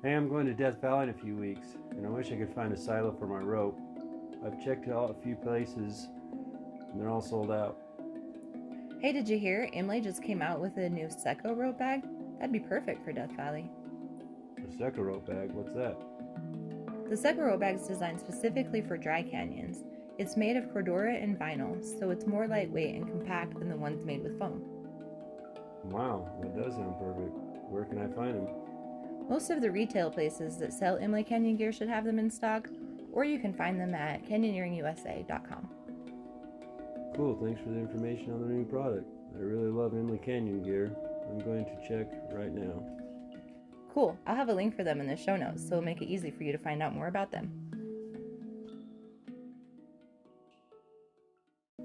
Hey, I'm going to Death Valley in a few weeks, and I wish I could find a silo for my rope. I've checked out a few places, and they're all sold out. Hey, did you hear? Emily just came out with a new Seco rope bag. That'd be perfect for Death Valley. A Seca rope bag? What's that? The Seco rope bag is designed specifically for dry canyons. It's made of cordura and vinyl, so it's more lightweight and compact than the ones made with foam. Wow, that does sound perfect. Where can I find them? Most of the retail places that sell Emily Canyon gear should have them in stock, or you can find them at canyoneeringusa.com. Cool, thanks for the information on the new product. I really love Emily Canyon gear. I'm going to check right now. Cool, I'll have a link for them in the show notes, so it'll make it easy for you to find out more about them.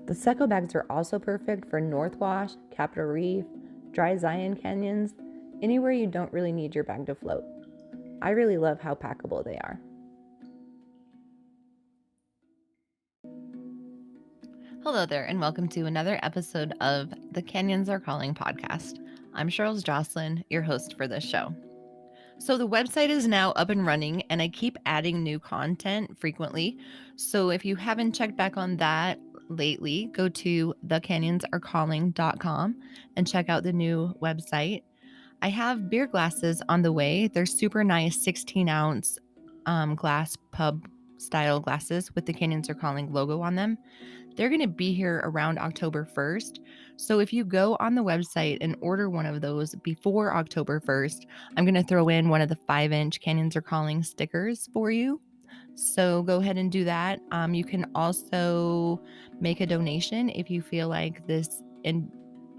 The Seco bags are also perfect for North Wash, Capitol Reef, Dry Zion canyons, anywhere you don't really need your bag to float. I really love how packable they are. Hello there, and welcome to another episode of the Canyons Are Calling podcast. I'm Charles Jocelyn, your host for this show. So the website is now up and running, and I keep adding new content frequently. So if you haven't checked back on that lately, go to thecanyonsarecalling.com and check out the new website. I have beer glasses on the way. They're super nice 16-ounce glass pub style glasses with the Canyons Are Calling logo on them. They're going to be here around October 1st. So if you go on the website and order one of those before October 1st, I'm going to throw in one of the 5-inch Canyons Are Calling stickers for you. So go ahead and do that. You can also make a donation if you feel like this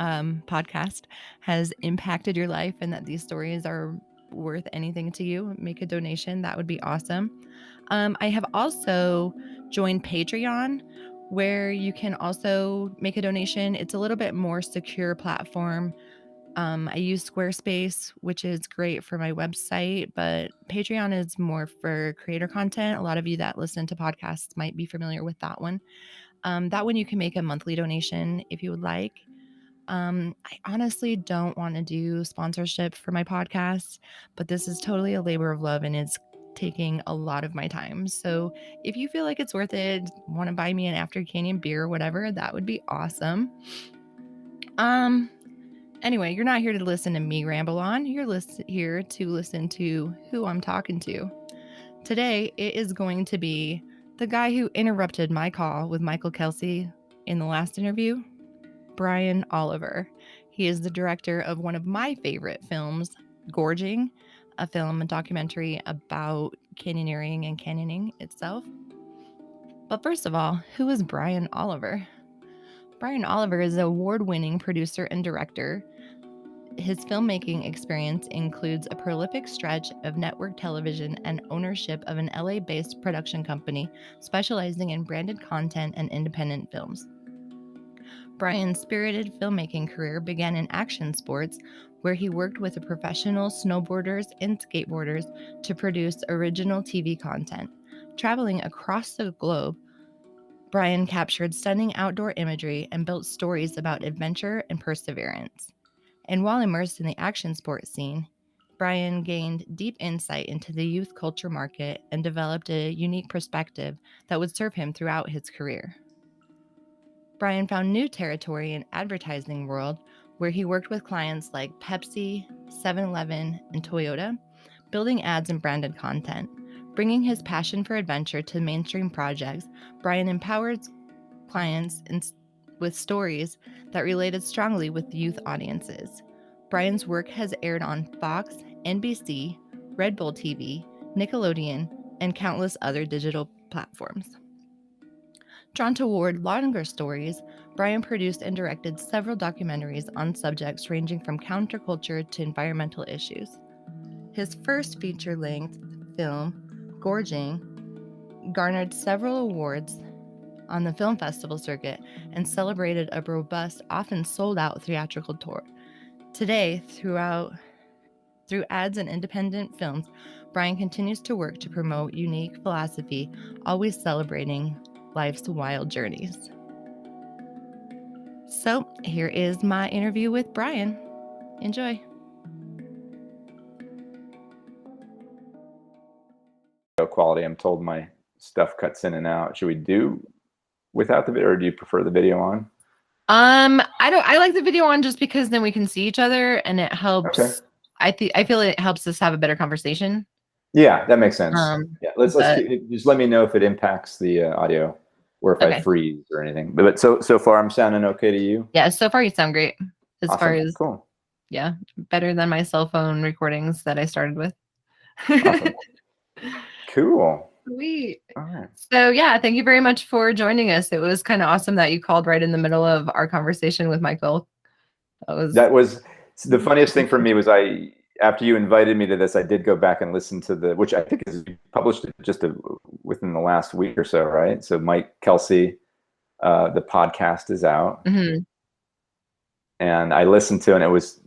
podcast has impacted your life and that these stories are worth anything to you. Make a donation. That would be awesome. I have also joined Patreon, where you can also make a donation. It's a little bit more secure platform. I use Squarespace, which is great for my website, but Patreon is more for creator content. A lot of you that listen to podcasts might be familiar with that one. That one you can make a monthly donation if you would like. I honestly don't want to do sponsorship for my podcast, but this is totally a labor of love and it's taking a lot of my time. So if you feel like it's worth it, want to buy me an After Canyon beer or whatever, that would be awesome. Anyway, you're not here to listen to me ramble on. You're here to listen to who I'm talking to. Today, it is going to be the guy who interrupted my call with Michael Kelsey in the last interview, Brian Olliver. He is the director of one of my favorite films, Gorging, a film and documentary about canyoneering and canyoning itself. But first of all, who is Brian Olliver? Brian Olliver is an award-winning producer and director. His filmmaking experience includes a prolific stretch of network television and ownership of an LA-based production company specializing in branded content and independent films. Brian's spirited filmmaking career began in action sports, where he worked with the professional snowboarders and skateboarders to produce original TV content. Traveling across the globe, Brian captured stunning outdoor imagery and built stories about adventure and perseverance. And while immersed in the action sports scene, Brian gained deep insight into the youth culture market and developed a unique perspective that would serve him throughout his career. Brian found new territory in advertising world, where he worked with clients like Pepsi, 7-Eleven, and Toyota, building ads and branded content. Bringing his passion for adventure to mainstream projects, Brian empowered clients with stories that related strongly with youth audiences. Brian's work has aired on Fox, NBC, Red Bull TV, Nickelodeon, and countless other digital platforms. Drawn toward longer stories, Brian produced and directed several documentaries on subjects ranging from counterculture to environmental issues. His first feature-length film, Gorging, garnered several awards on the film festival circuit and celebrated a robust, often sold-out theatrical tour. Today, through ads and independent films, Brian continues to work to promote unique philosophy, always celebrating life's wild journeys. So here is my interview with Brian. Enjoy. quality. I'm told my stuff cuts in and out. Should we do without the video, or do you prefer the video on? I like the video on just because then we can see each other and it helps. Okay. I feel it helps us have a better conversation. Yeah, that makes sense. Yeah, let's just let me know if it impacts the audio or if I freeze or anything. But so far I'm sounding okay to you? Yeah, so far you sound great. As awesome. far as cool. Yeah, better than my cell phone recordings that I started with. Awesome. Cool. Sweet. All right. So yeah, thank you very much for joining us. It was kind of awesome that you called right in the middle of our conversation with Michael. That was the funniest thing for me was after you invited me to this, I did go back and listen to which I think is published just within the last week or so, right? So Mike Kelsey, the podcast is out. Mm-hmm. And I listened to, and it was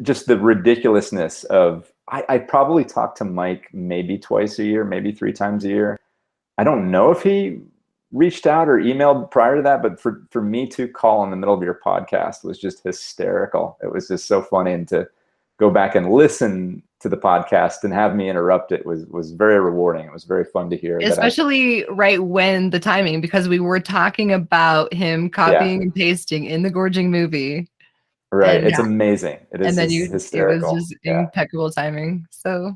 just the ridiculousness of, I probably talk to Mike maybe twice a year, maybe 3 times a year. I don't know if he reached out or emailed prior to that, but for me to call in the middle of your podcast was just hysterical. It was just so funny, and to go back and listen to the podcast and have me interrupt it was very rewarding. It was very fun to hear. Especially right when the timing, because we were talking about him copying and pasting in the Gorging movie. Right. It's amazing. It is and then hysterical. It was just impeccable timing. So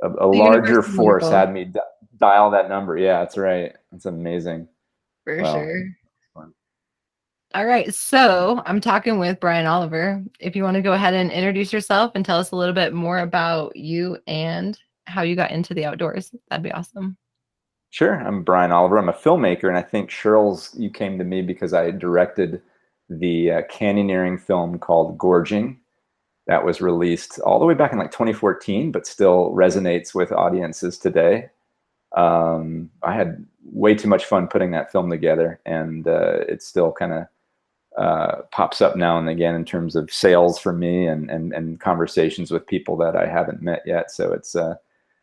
a larger force had me dial that number. Yeah, that's right. It's amazing. For sure. All right. So I'm talking with Brian Olliver. If you want to go ahead and introduce yourself and tell us a little bit more about you and how you got into the outdoors, that'd be awesome. Sure. I'm Brian Olliver. I'm a filmmaker. And I think you came to me because I directed the canyoneering film called Gorging that was released all the way back in like 2014, but still resonates with audiences today. I had way too much fun putting that film together, and it still kind of pops up now and again in terms of sales for me and conversations with people that I haven't met yet. So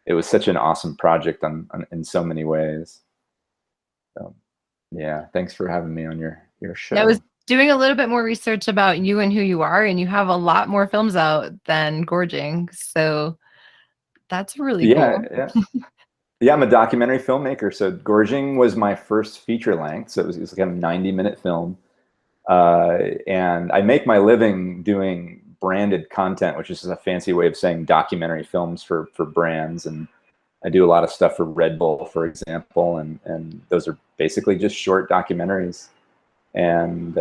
it was such an awesome project in so many ways. So yeah, thanks for having me on your show. I was doing a little bit more research about you and who you are, and you have a lot more films out than Gorging. So that's really cool. Yeah. Yeah, I'm a documentary filmmaker. So Gorging was my first feature length. So it was like a 90-minute film. And I make my living doing branded content, which is a fancy way of saying documentary films for brands. And I do a lot of stuff for Red Bull, for example. And those are basically just short documentaries. And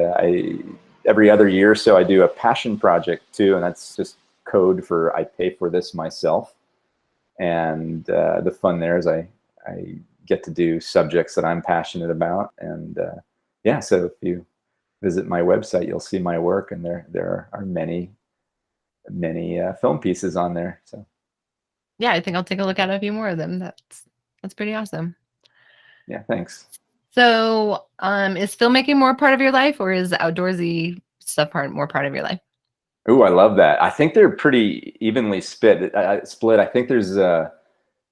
every other year or so, I do a passion project too. And that's just code for I pay for this myself. And the fun there is I get to do subjects that I'm passionate about. And so if you visit my website, you'll see my work, and there are many film pieces on there. So yeah, I think I'll take a look at a few more of them. That's pretty awesome. Yeah, thanks. So is filmmaking more part of your life, or is outdoorsy stuff more part of your life? Oh, I love that. I think they're pretty evenly split. I think there's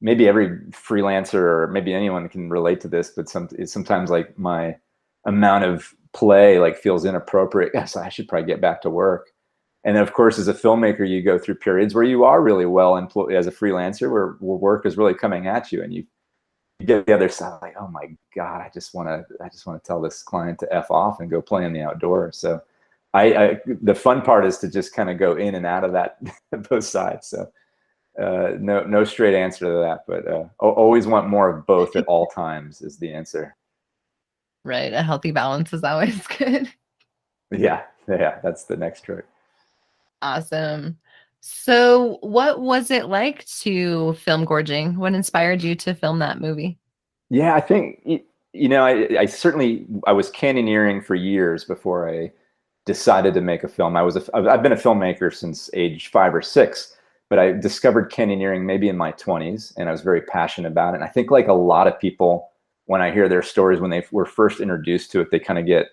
maybe every freelancer or maybe anyone can relate to this, but sometimes like my amount of play like feels inappropriate. Yes, I should probably get back to work. And then of course, as a filmmaker, you go through periods where you are really well employed as a freelancer, where work is really coming at you, and you get the other side like, oh my God, I just want to tell this client to F off and go play in the outdoors. So the fun part is to just kind of go in and out of that, both sides. So no straight answer to that, but always want more of both at all times is the answer. Right. A healthy balance is always good. Yeah. That's the next trick. Awesome. So what was it like to film Gorging? What inspired you to film that movie? Yeah, I think, I was canyoneering for years before I decided to make a film. I've been a filmmaker since age 5 or 6, but I discovered canyoneering maybe in my 20s, and I was very passionate about it. And I think like a lot of people, when I hear their stories, when they were first introduced to it, they kind of get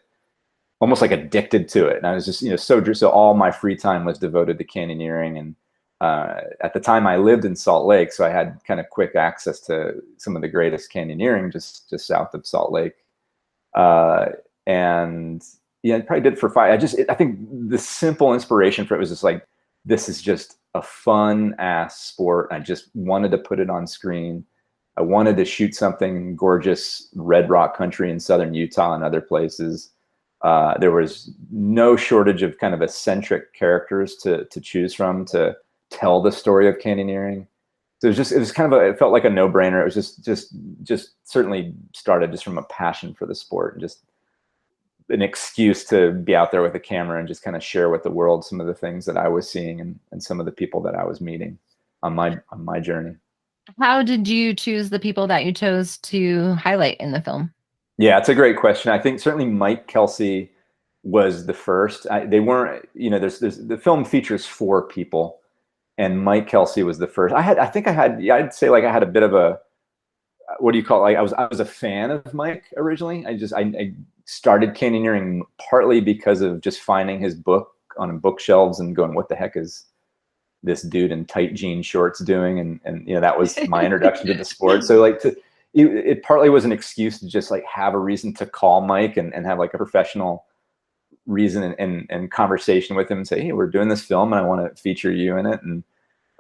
almost like addicted to it. And I was just, so all my free time was devoted to canyoneering. And at the time I lived in Salt Lake, so I had kind of quick access to some of the greatest canyoneering just south of Salt Lake. And yeah, I probably did it for 5. I think the simple inspiration for it was just like, this is just a fun ass sport. I just wanted to put it on screen. I wanted to shoot something in gorgeous red rock country in southern Utah and other places. There was no shortage of kind of eccentric characters to choose from to tell the story of canyoneering. So it was kind of it felt like a no-brainer. It was just certainly started just from a passion for the sport and just an excuse to be out there with a camera and just kind of share with the world some of the things that I was seeing and some of the people that I was meeting on my journey. How did you choose the people that you chose to highlight in the film? Yeah, it's a great question. I think certainly Mike Kelsey was the first. They weren't, there's the film features 4 people, and Mike Kelsey was the first. I'd say like I had a bit of a, what do you call it? Like I was a fan of Mike originally. I started canyoneering partly because of just finding his book on bookshelves and going, what the heck is this dude in tight jean shorts doing? And that was my introduction to the sport. So like it partly was an excuse to just like have a reason to call Mike and have like a professional reason and conversation with him and say, hey, we're doing this film and I want to feature you in it. And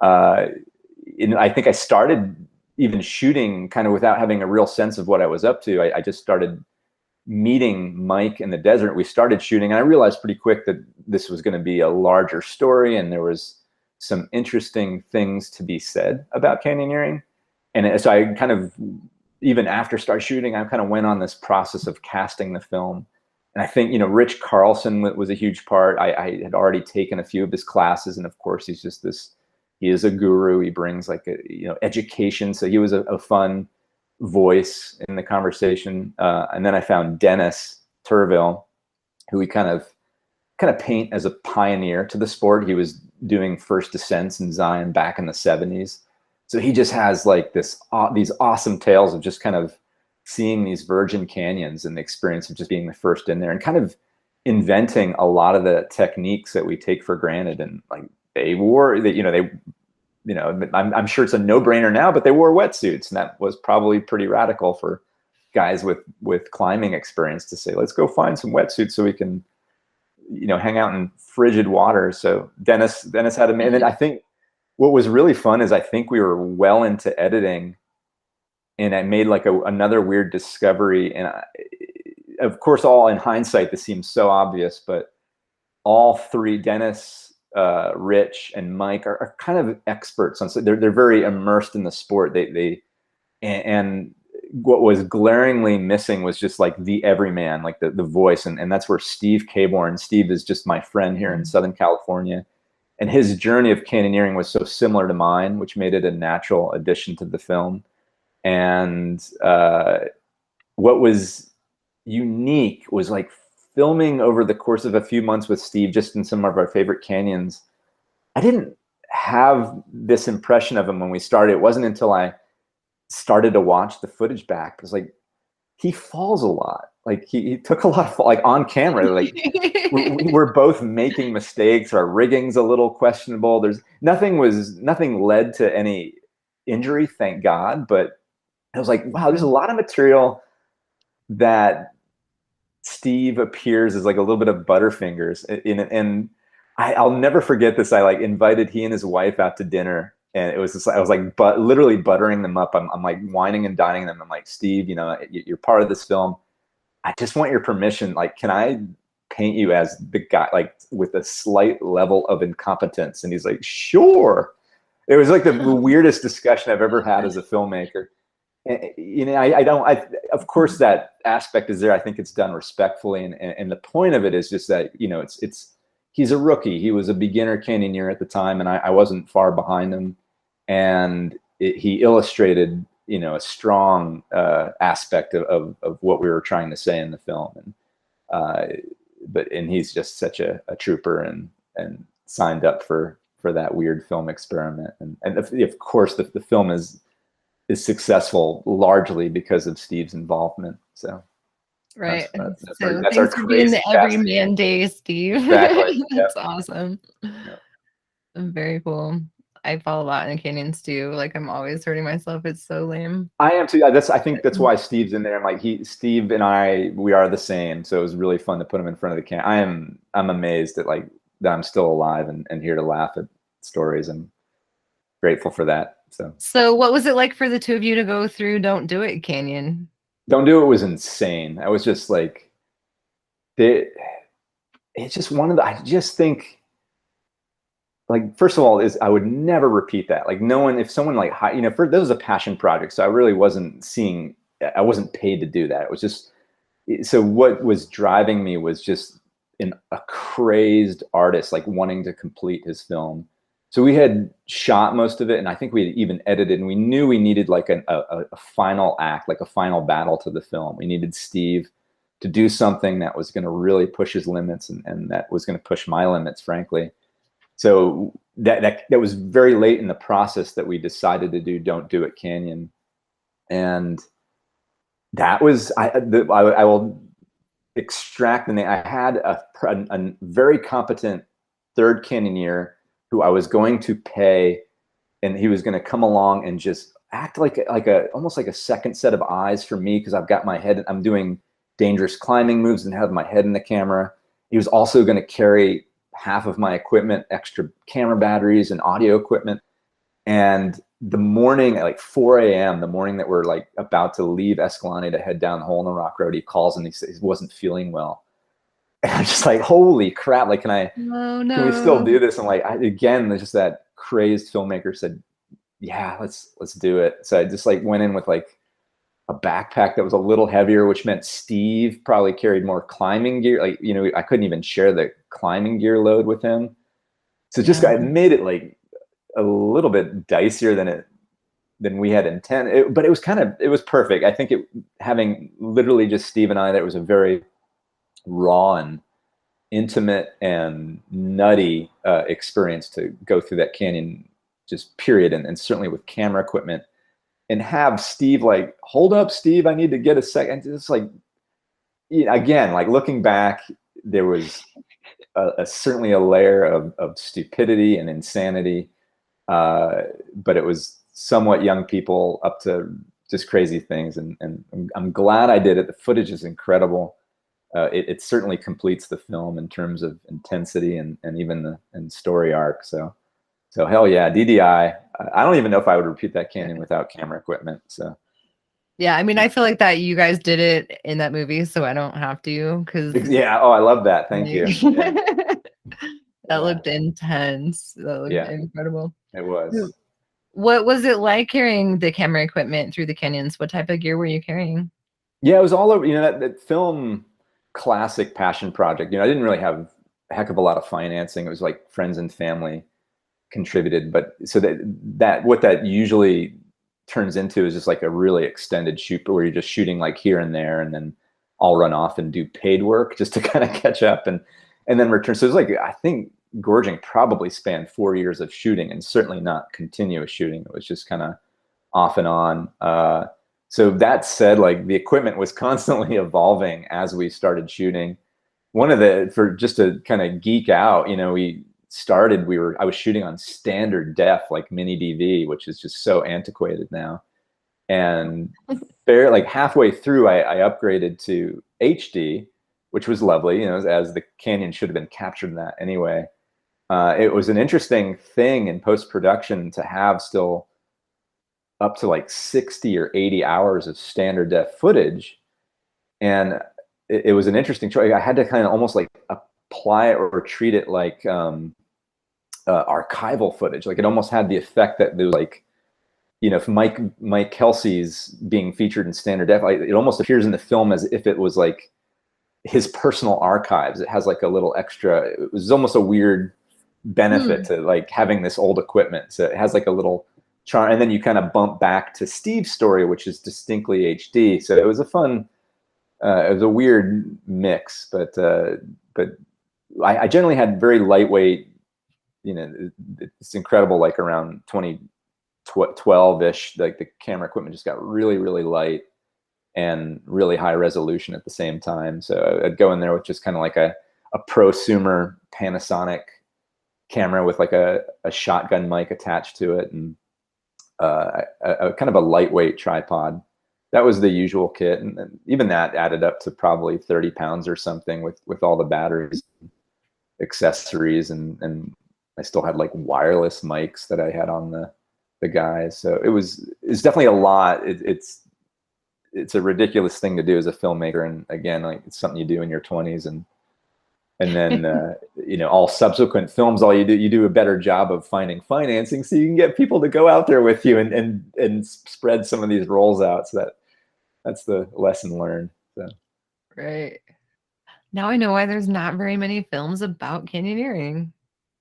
I think I started even shooting kind of without having a real sense of what I was up to. I just started meeting Mike in the desert. We started shooting and I realized pretty quick that this was going to be a larger story and there was some interesting things to be said about canyoneering. And so I kind of, even after start shooting, I kind of went on this process of casting the film. And I think, Rich Carlson was a huge part. I had already taken a few of his classes. And of course, he is a guru. He brings like education. So he was a fun voice in the conversation. And then I found Dennis Turville, who we kind of paint as a pioneer to the sport. He was doing first descents in Zion back in the 70s. So he just has like these awesome tales of just kind of seeing these virgin canyons and the experience of just being the first in there and kind of inventing a lot of the techniques that we take for granted. And like I'm sure it's a no-brainer now, but they wore wetsuits, and that was probably pretty radical for guys with climbing experience to say, let's go find some wetsuits so we can, hang out in frigid water. So Dennis had and then I think what was really fun is I think we were well into editing, and I made like another weird discovery. And of course, all in hindsight, this seems so obvious, but all 3, Dennis, Rich, and Mike are kind of experts on. So they're very immersed in the sport. And what was glaringly missing was just like the everyman, like the voice, and that's where Steve Caborn. Steve is just my friend here in Southern California. And his journey of canyoneering was so similar to mine, which made it a natural addition to the film. And what was unique was like filming over the course of a few months with Steve, just in some of our favorite canyons. I didn't have this impression of him when we started. It wasn't until I started to watch the footage back. It was like, he falls a lot. Like he took a lot of like on camera. Like we're both making mistakes. Our rigging's a little questionable. Nothing led to any injury, thank God. But I was like, wow, there's a lot of material that Steve appears as like a little bit of Butterfingers in it. And I'll never forget this. I like invited he and his wife out to dinner. And it was just, I was like, literally buttering them up. I'm like whining and dining them. I'm like, Steve, you're part of this film. I just want your permission. Like, can I paint you as the guy, like with a slight level of incompetence? And he's like, sure. It was like the weirdest discussion I've ever had as a filmmaker. And, of course that aspect is there. I think it's done respectfully. And the point of it is just that, he's a rookie. He was a beginner canyoneer at the time, and I wasn't far behind him. And he illustrated, a strong aspect of what we were trying to say in the film. And he's just such a trooper and signed up for that weird film experiment. And of course, the film is successful largely because of Steve's involvement. So. Right. That's thanks our for being the everyman day, Steve. Exactly. That's awesome. Yep. Very cool. I fall a lot in canyons too. Like I'm always hurting myself. It's so lame. I am too. I think that's why Steve's in there. Like Steve and we are the same. So it was really fun to put him in front of the camera. I'm amazed that I'm still alive and here to laugh at stories. I'm grateful for that. So what was it like for the two of you to go through Don't Do It Canyon? Don't Do It was insane. I was just like, it's just I just think, like, first of all, I would never repeat that. Like, no one, if someone like, this was a passion project. So I really wasn't paid to do that. It was just, so what was driving me was just a crazed artist, like wanting to complete his film. So we had shot most of it, and I think we had even edited, and we knew we needed like a final act, like a final battle to the film. We needed Steve to do something that was going to really push his limits, and that was going to push my limits, frankly. So that was very late in the process that we decided to do Don't Do It Canyon. And that was, I will extract, and I had a very competent third canyoneer who I was going to pay, and he was going to come along and just act like almost like a second set of eyes for me, because I've got my head, I'm doing dangerous climbing moves and have my head in the camera. He was also going to carry half of my equipment, extra camera batteries and audio equipment. And the morning at like 4 a.m., the morning that we're like about to leave Escalante to head down the Hole in the Rock Road, he calls and he says he wasn't feeling well. And I'm just like, holy crap, like, can we still do this? And like, again, there's just that crazed filmmaker said, yeah, let's do it. So I just like went in with like a backpack that was a little heavier, which meant Steve probably carried more climbing gear. Like, I couldn't even share the climbing gear load with him. So just I made it like a little bit dicier than we had intended. But it was perfect. I think having literally just Steve and I, that was a very raw and intimate and nutty experience to go through that canyon, just period. And certainly with camera equipment, and have Steve like, hold up, Steve, I need to get a second. It's like, again, like looking back, there was certainly a layer of stupidity and insanity, but it was somewhat young people up to just crazy things. And I'm glad I did it. The footage is incredible. It certainly completes the film in terms of intensity and even the story arc. So hell yeah, DDI. I don't even know if I would repeat that canyon without camera equipment. So yeah, I mean, I feel like that you guys did it in that movie, so I don't have to. Yeah. Oh, I love that. Thank you. Yeah. That looked intense. That looked incredible. It was. What was it like carrying the camera equipment through the canyons? What type of gear were you carrying? Yeah, it was all over. That film, classic passion project. I didn't really have a heck of a lot of financing. It was like friends and family contributed, but so that what that usually turns into is just like a really extended shoot where you're just shooting like here and there, and then I'll run off and do paid work just to kind of catch up and then return. So it's like, I think Gorging probably spanned 4 years of shooting, and certainly not continuous shooting. It was just kind of off and on. So that said, like, the equipment was constantly evolving as we started shooting. Just to kind of geek out, I was shooting on standard def, like mini DV, which is just so antiquated now. And like halfway through, I upgraded to HD, which was lovely, as the canyon should have been captured in that anyway. It was an interesting thing in post-production to have still up to like 60 or 80 hours of standard def footage. And it was an interesting choice. I had to kind of almost like apply it or treat it like archival footage. Like, it almost had the effect that there was like, if Mike Kelsey's being featured in standard def, it almost appears in the film as if it was like his personal archives. It has like a little extra, it was almost a weird benefit to like having this old equipment. So it has like a little charm, and then you kind of bump back to Steve's story, which is distinctly HD. So it was it was a weird mix, but I generally had very lightweight, it's incredible, like around 2012-ish, like the camera equipment just got really, really light and really high resolution at the same time. So I'd go in there with just kind of like a prosumer Panasonic camera with like a shotgun mic attached to it, and a kind of a lightweight tripod. That was the usual kit, and even that added up to probably 30 pounds or something with all the batteries, accessories, and I still had like wireless mics that I had on the guys. So it's definitely a lot. It's a ridiculous thing to do as a filmmaker, and again, like it's something you do in your 20s, and then all subsequent films, all you do a better job of finding financing so you can get people to go out there with you and spread some of these roles out. So that's the lesson learned. So. Right. Now I know why there's not very many films about canyoneering.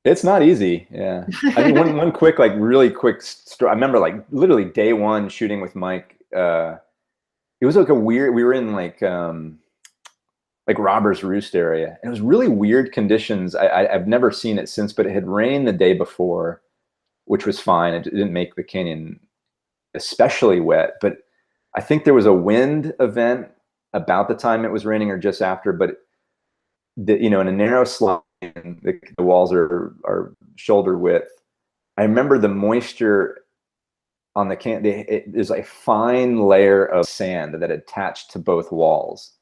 It's not easy. Yeah. I mean, one quick, like really quick story. I remember like literally day one shooting with Mike. It was like we were in like Robber's Roost area. And it was really weird conditions. I've never seen it since, but it had rained the day before, which was fine. It didn't make the canyon especially wet, but I think there was a wind event about the time it was raining or just after, but in a narrow slide, the walls are shoulder width. I remember the moisture on the there's a fine layer of sand that attached to both walls.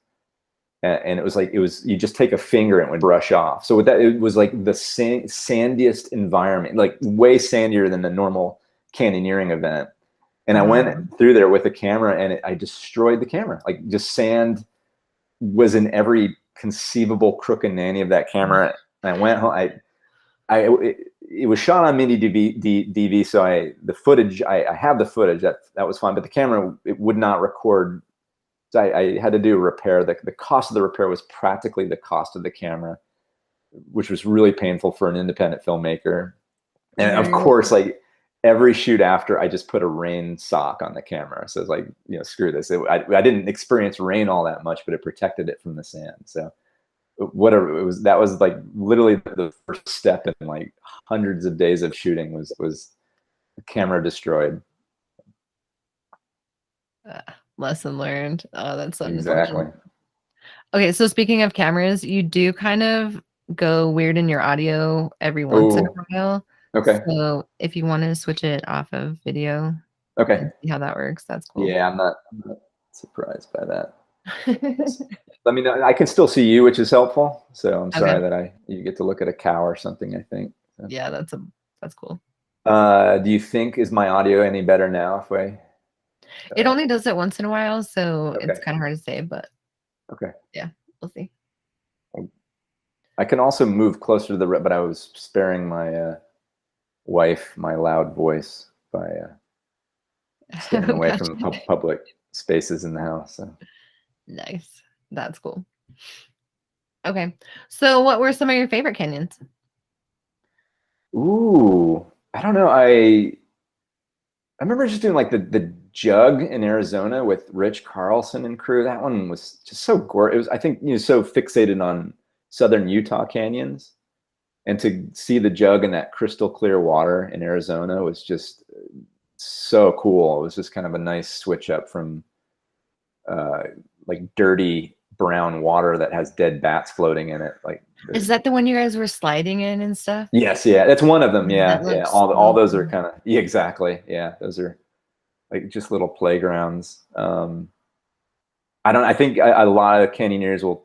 And it was you just take a finger and it would brush off. So with that, it was like the sandiest environment, like way sandier than the normal canyoneering event. And I went through there with a camera and I destroyed the camera. Like just sand was in every conceivable crook and nanny of that camera. And I went home. It was shot on mini DV, so I have the footage. That was fine, but the camera, it would not record. So I had to do a repair. The cost of the repair was practically the cost of the camera, which was really painful for an independent filmmaker. And of course, like every shoot after, I just put a rain sock on the camera. So it's like, screw this. I didn't experience rain all that much, but it protected it from the sand. So whatever it was, that was like literally the first step in like hundreds of days of shooting was the camera destroyed. Lesson learned. Oh, that's so exactly. Okay, so speaking of cameras, you do kind of go weird in your audio every once in a while. Okay. So if you want to switch it off of video, okay, and see how that works. That's cool. Yeah, I'm not surprised by that. I mean, I can still see you, which is helpful. So I'm sorry that you get to look at a cow or something, I think. So. Yeah, that's cool. Do you think, is my audio any better now? It only does it once in a while, so it's kind of hard to say, but yeah, we'll see. I can also move closer to the but I was sparing my wife my loud voice by staying away from public spaces in the house. So. Nice. That's cool. Okay. So what were some of your favorite canyons? Ooh, I don't know. I remember just doing like the Jug in Arizona with Rich Carlson and crew. That one was just so gorgeous. It was, I think, so fixated on southern Utah canyons, and to see the Jug in that crystal clear water in Arizona was just so cool. It was just kind of a nice switch up from like dirty brown water that has dead bats floating in it. Like, is that the one you guys were sliding in and stuff? Yes, yeah, that's one of them. Yeah. All those are kind of exactly. Yeah, those are like just little playgrounds. I think a lot of canyoneers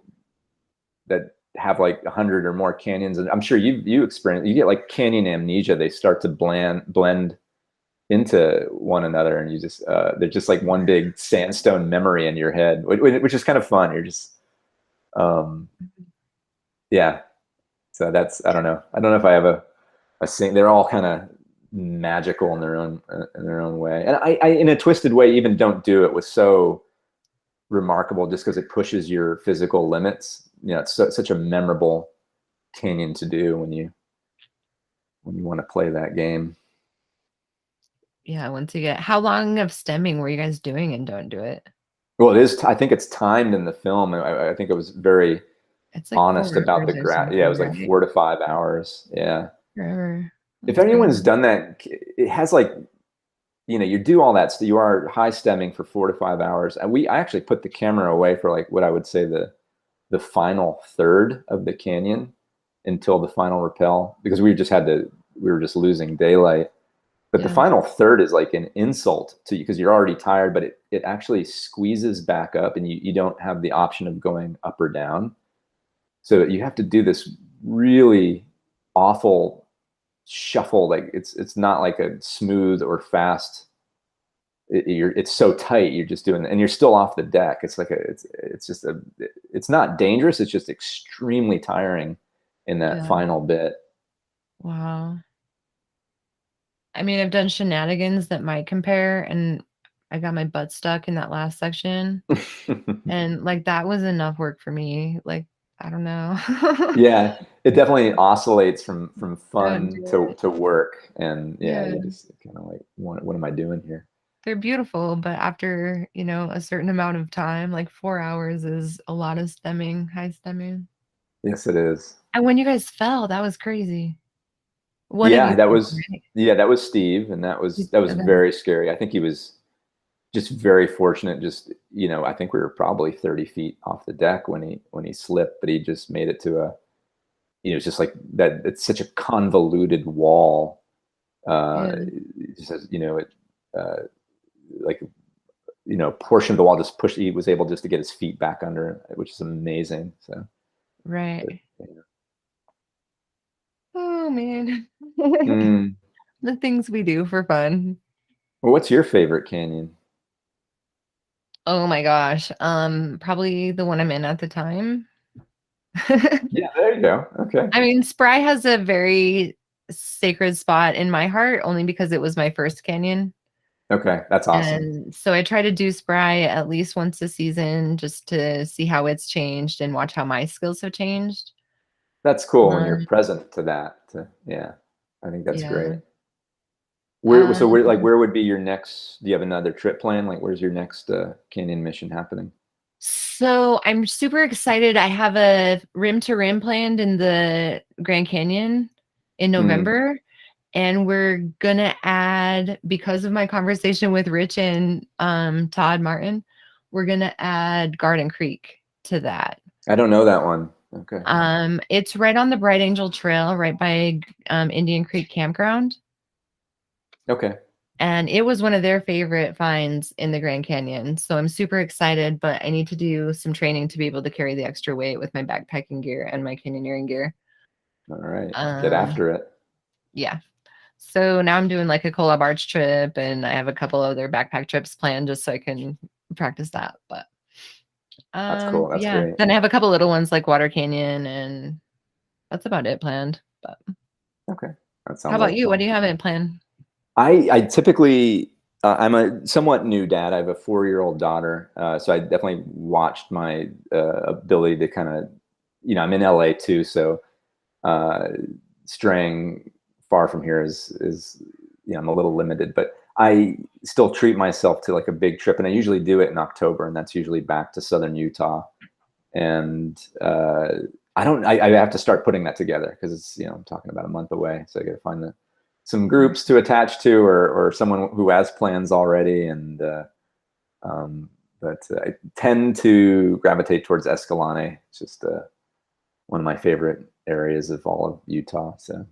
that have like 100 or more canyons, and I'm sure you experience, you get like canyon amnesia. They start to blend into one another, and you just they're just like one big sandstone memory in your head, which is kind of fun. You're just yeah. So that's, I don't know if I have a thing. They're all kind of magical in their own way, and I in a twisted way even don't do it with so remarkable just because it pushes your physical limits. It's such a memorable canyon to do when you want to play that game. Yeah, once you get, how long of stemming were you guys doing and don't do it? Well, it is. I think it's timed in the film. I think it was very honest about the graph. Yeah, it was like 4 to 5 hours. Yeah. Forever. If anyone's done that, it has like, you do all that. So you are high stemming for 4 to 5 hours. And I actually put the camera away for like what I would say the final third of the canyon until the final rappel, because we were just losing daylight. But the final third is like an insult to you because you're already tired, but it actually squeezes back up, and you don't have the option of going up or down. So you have to do this really awful shuffle, like it's not like a smooth or fast. It's so tight. You're just doing, and you're still off the deck. It's like it's not dangerous. It's just extremely tiring in that final bit. Wow. I mean, I've done shenanigans that might compare, and I got my butt stuck in that last section. And like that was enough work for me. Like, I don't know. Yeah, it definitely oscillates from fun to work. And you just kind of like, what am I doing here? They're beautiful, but after, a certain amount of time, like 4 hours is a lot of stemming, high stemming. Yes, it is. And when you guys fell, that was crazy. That was Steve, and that was very scary. I think he was just very fortunate. Just, I think we were probably 30 feet off the deck when he slipped, but he just made it to it's just like that. It's such a convoluted wall. Portion of the wall just pushed. He was able just to get his feet back under, which is amazing. So, right. Oh man. The things we do for fun. Well, what's your favorite canyon? Oh my gosh. Probably the one I'm in at the time. Yeah, there you go. Okay. I mean, Spry has a very sacred spot in my heart only because it was my first canyon. Okay, that's awesome. And so I try to do Spry at least once a season just to see how it's changed and watch how my skills have changed. That's cool when you're present to that. I think that's great. Where would be your next? Do you have another trip plan? Like, where's your next canyon mission happening? So I'm super excited. I have a rim to rim planned in the Grand Canyon in November. And we're gonna add, because of my conversation with Rich and Todd Martin, we're gonna add Garden Creek to that. I don't know that one. Okay. It's right on the Bright Angel Trail, right by Indian Creek Campground. Okay. And it was one of their favorite finds in the Grand Canyon. So I'm super excited, but I need to do some training to be able to carry the extra weight with my backpacking gear and my canyoneering gear. All right. Get after it. Yeah. So now I'm doing like a Collab Arch trip, and I have a couple other backpack trips planned just so I can practice that. But that's cool. That's great. Then I have a couple little ones like Water Canyon, and that's about it planned. But okay. That sounds how about like you? fun. What do you have in plan? I typically, I'm a somewhat new dad. I have a 4-year-old daughter. So I definitely watched my ability to kind of, I'm in LA too. So straying far from here is I'm a little limited, but I still treat myself to like a big trip, and I usually do it in October, and that's usually back to Southern Utah. And I have to start putting that together because it's, I'm talking about a month away. So I got to find some groups to attach to, or someone who has plans already. And, but I tend to gravitate towards Escalante. It's just one of my favorite areas of all of Utah. So.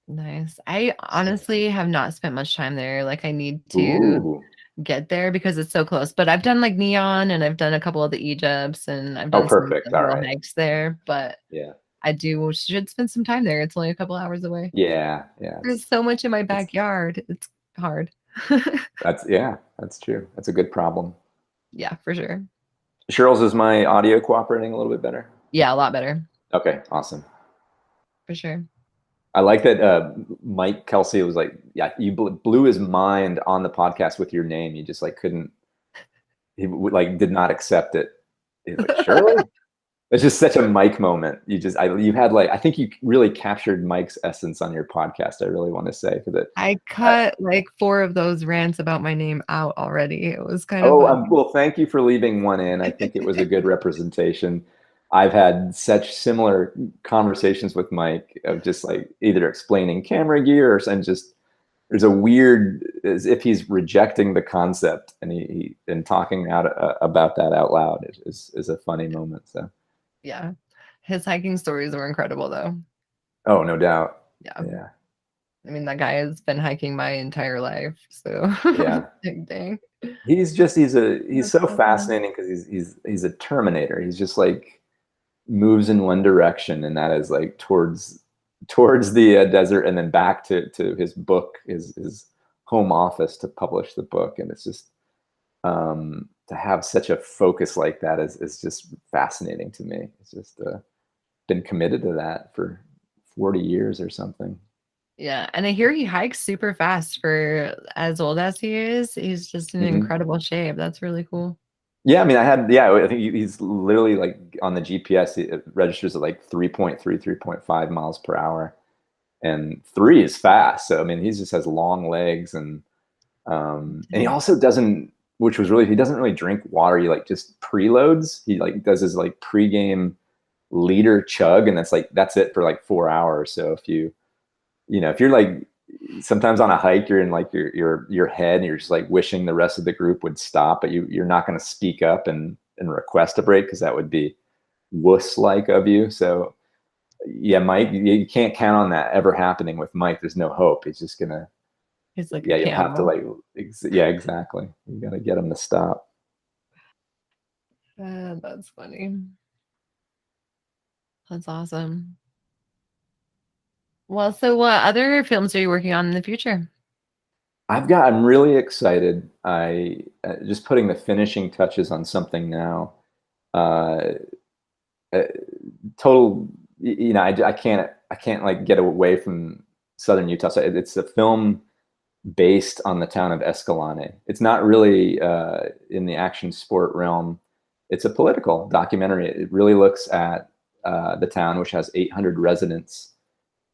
Nice. I honestly have not spent much time there. Like I need to get there because it's so close. But I've done like Neon, and I've done a couple of the Egypts, and I've done some little hikes there. But I should spend some time there. It's only a couple hours away. Yeah. There's so much in my backyard. It's hard. That's true. That's a good problem. Yeah, for sure. Cheryl's, is my audio cooperating a little bit better? Yeah, a lot better. Okay, awesome. For sure. I like that Mike Kelsey was like, you blew his mind on the podcast with your name. You just like did not accept it. He's like, Shirley? It's just such a Mike moment. I think you really captured Mike's essence on your podcast. I really want to say, because I cut like 4 of those rants about my name out already. It was kind of. Well, thank you for leaving one in. I think it was a good representation. I've had such similar conversations with Mike of just like either explaining camera gear and just there's a weird, as if he's rejecting the concept, and he talking out about that out loud is a funny moment. So yeah, his hiking stories were incredible though. Oh, no doubt. Yeah. I mean, that guy has been hiking my entire life. So yeah, dang. He's so fascinating because he's a Terminator. He's just like moves in one direction, and that is like towards towards the desert and then back to his book, his home office to publish the book. And it's just, to have such a focus like that is just fascinating to me. It's just been committed to that for 40 years or something. Yeah. And I hear he hikes super fast for as old as he is. He's just in incredible shape. That's really cool. Yeah, I mean, I think he's literally like on the GPS, it registers at like 3.3, 3.5 miles per hour. And 3 is fast. So, I mean, he just has long legs, and he also doesn't, which was really, he doesn't really drink water. He like just preloads. He like does his like pregame liter chug, and that's it for like 4 hours. So if if you're like sometimes on a hike, you're in like your head and you're just like wishing the rest of the group would stop, but you're not going to speak up and request a break because that would be wuss-like of you. So yeah, Mike, you can't count on that ever happening with Mike. There's no hope. He's just gonna, He's like, yeah, you'll have to like, yeah, exactly. You got to get him to stop. That's funny. That's awesome. Well, so what other films are you working on in the future? I'm really excited. I just putting the finishing touches on something now. Total, I can't like get away from Southern Utah. So it's a film based on the town of Escalante. It's not really in the action sport realm. It's a political documentary. It really looks at the town, which has 800 residents,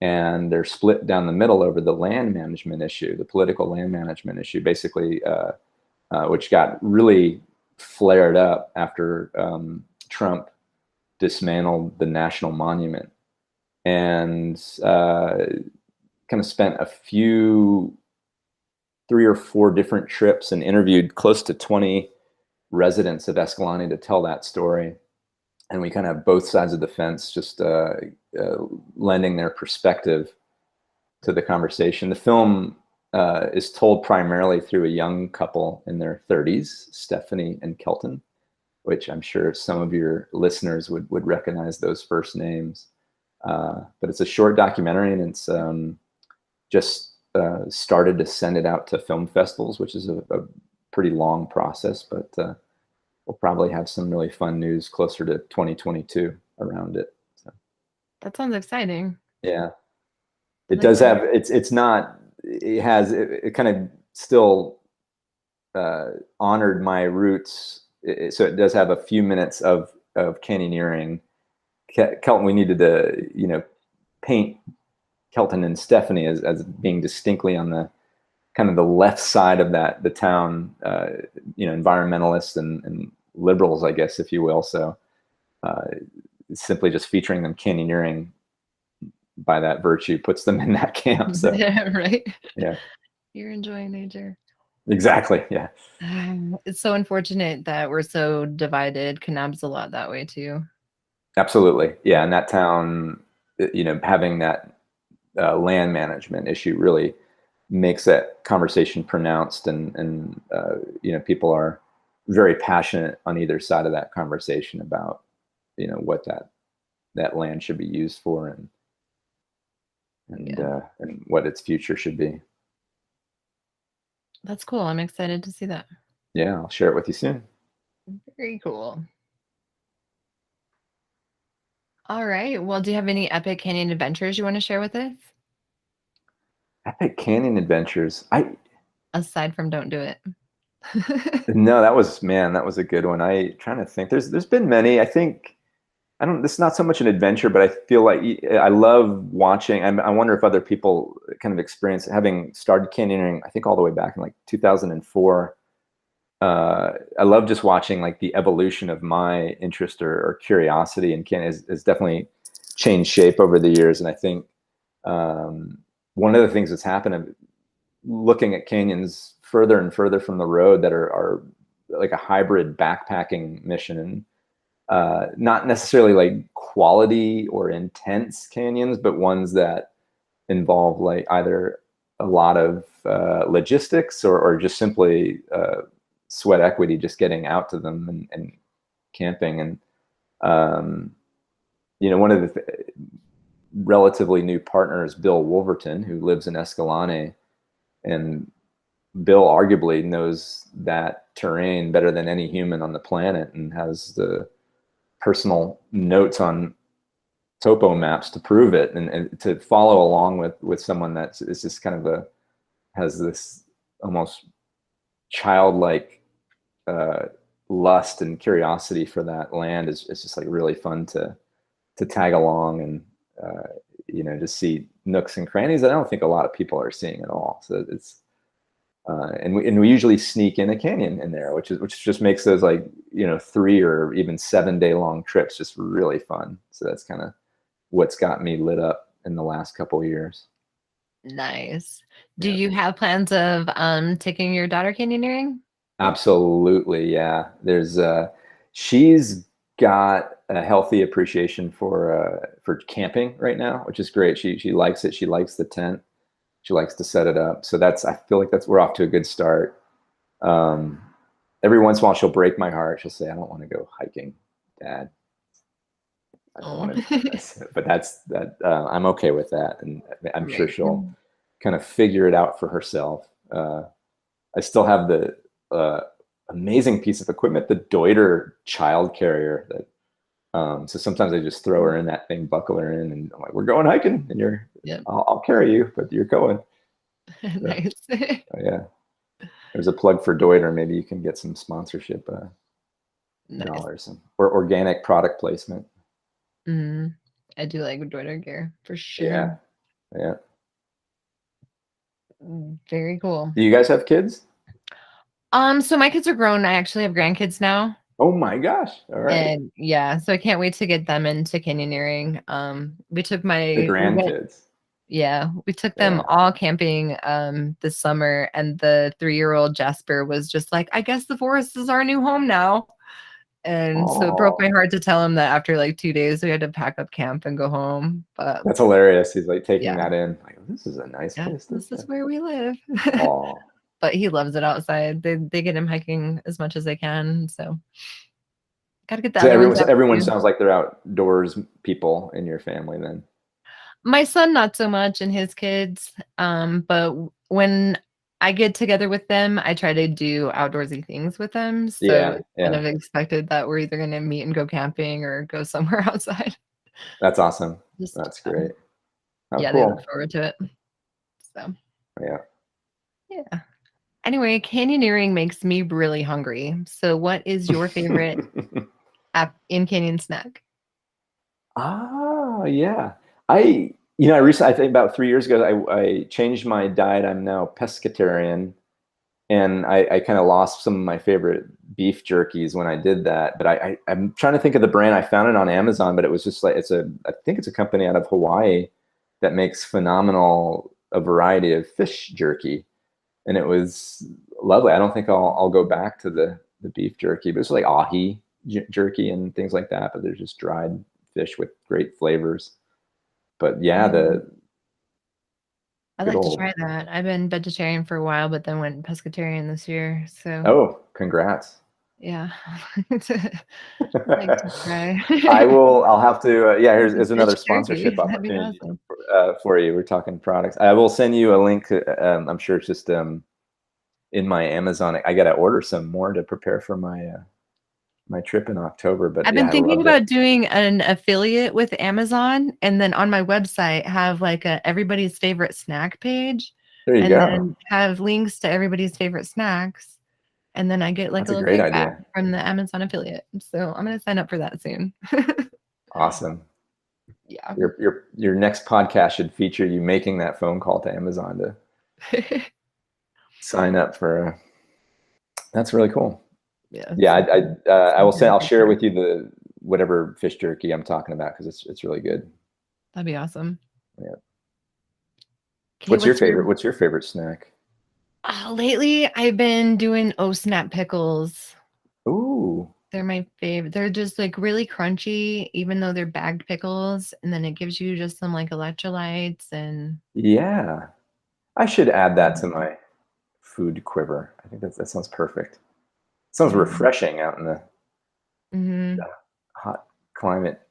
and they're split down the middle over the land management issue, the political land management issue, basically, which got really flared up after Trump dismantled the national monument, and kind of spent 3 or 4 different trips and interviewed close to 20 residents of Escalante to tell that story. And we kind of have both sides of the fence, just lending their perspective to the conversation. The film is told primarily through a young couple in their 30s, Stephanie and Kelton, which I'm sure some of your listeners would recognize those first names. But it's a short documentary, and it's just started to send it out to film festivals, which is a pretty long process, but we'll probably have some really fun news closer to 2022 around it. So. That sounds exciting. Yeah, it does have. It's not. It has. It kind of still honored my roots. So it does have a few minutes of canyoneering. Kelton, we needed to paint Kelton and Stephanie as being distinctly on the kind of the left side of the town, environmentalists and liberals, I guess, if you will. So simply just featuring them canyoneering by that virtue puts them in that camp. So yeah, right. Yeah. You're enjoying nature. Exactly. Yeah. It's so unfortunate that we're so divided. Kanab's a lot that way too. Absolutely. Yeah. And that town, having that land management issue really makes that conversation pronounced, and people are very passionate on either side of that conversation about what that land should be used for, and what its future should be. That's cool. I'm excited to see that. Yeah, I'll share it with you soon. Very cool. All right. Well, do you have any epic canyon adventures you want to share with us? Epic canyon adventures. Aside from don't do it. No, that was a good one. Trying to think. There's been many. I think it's not so much an adventure, but I feel like I love watching. I wonder if other people kind of experience having started canyoneering, I think all the way back in like 2004. I love just watching like the evolution of my interest or curiosity in canyon has definitely changed shape over the years. And I think one of the things that's happened, looking at canyons further and further from the road that are like a hybrid backpacking mission, and not necessarily like quality or intense canyons, but ones that involve like either a lot of logistics or just simply sweat equity, just getting out to them and camping. And one of the relatively new partner is Bill Wolverton, who lives in Escalante, and Bill arguably knows that terrain better than any human on the planet and has the personal notes on topo maps to prove it, and to follow along with someone that is just kind of has this almost childlike lust and curiosity for that land is just like really fun to tag along and just see nooks and crannies that I don't think a lot of people are seeing at all. So it's and we usually sneak in a canyon in there, which just makes those 3 or even 7 day long trips just really fun. So that's kind of what's got me lit up in the last couple of years. Nice. Do you have plans of taking your daughter canyoneering? Absolutely, yeah. There's she's got a healthy appreciation for camping right now, which is great. She likes it. She likes the tent. She likes to set it up. So I feel like we're off to a good start. Every once in a while she'll break my heart. She'll say, "I don't want to go hiking, Dad. I don't want to do this." But I'm okay with that, and I'm sure she'll kind of figure it out for herself. I still have the amazing piece of equipment, the Deuter child carrier. So sometimes I just throw her in that thing, buckle her in, and I'm like, "We're going hiking, and I'll carry you, but you're going." Nice. Yeah. There's a plug for Deuter. Maybe you can get some sponsorship dollars or organic product placement. Mm-hmm. I do like Deuter gear for sure. Yeah. Very cool. Do you guys have kids? So my kids are grown. I actually have grandkids now. Oh my gosh. All right. And so I can't wait to get them into canyoneering. We took the grandkids. We took them all camping this summer, and the 3-year-old Jasper was just like, "I guess the forest is our new home now." And so it broke my heart to tell him that after like 2 days we had to pack up camp and go home. But that's hilarious. He's like taking that in. Like, this is a nice place. This is where we live. Oh. But he loves it outside. They get him hiking as much as they can. So gotta get that. So everyone sounds like they're outdoors people in your family then. My son, not so much, and his kids. But when I get together with them, I try to do outdoorsy things with them. So kind of expected that we're either going to meet and go camping or go somewhere outside. That's awesome. That's great. Cool. They look forward to it. So yeah. Anyway, canyoneering makes me really hungry. So what is your favorite in canyon snack? Yeah. I recently, I think about 3 years ago, I changed my diet. I'm now pescatarian, and I kind of lost some of my favorite beef jerkies when I did that. But I'm trying to think of the brand. I found it on Amazon, but it was just like I think it's a company out of Hawaii that makes a variety of fish jerky, and it was lovely. I don't think I'll go back to the beef jerky, but it's like ahi jerky and things like that. But there's just dried fish with great flavors. But I'd like to try that. I've been vegetarian for a while, but then went pescatarian this year. So congrats. Yeah. I'd like to try. I'll have to here's another sponsorship opportunity for you. We're talking products. I will send you a link. I'm sure it's just in my Amazon. I gotta order some more to prepare for my trip in October. But I've been thinking about doing an affiliate with Amazon, and then on my website have like everybody's favorite snack page. There you go. Then have links to everybody's favorite snacks, and then I get like a little kickback from the Amazon affiliate. So I'm gonna sign up for that soon. Awesome. Yeah. Your next podcast should feature you making that phone call to Amazon to sign up for. That's really cool. Yeah. I will say I'll share with you the whatever fish jerky I'm talking about because it's really good. That'd be awesome. Yeah. What's your favorite? What's your favorite snack? Lately, I've been doing snap pickles. Ooh. They're my favorite. They're just like really crunchy, even though they're bagged pickles, and then it gives you just some like electrolytes and. Yeah, I should add that to my food quiver. I think that sounds perfect. Sounds refreshing out in the hot climate.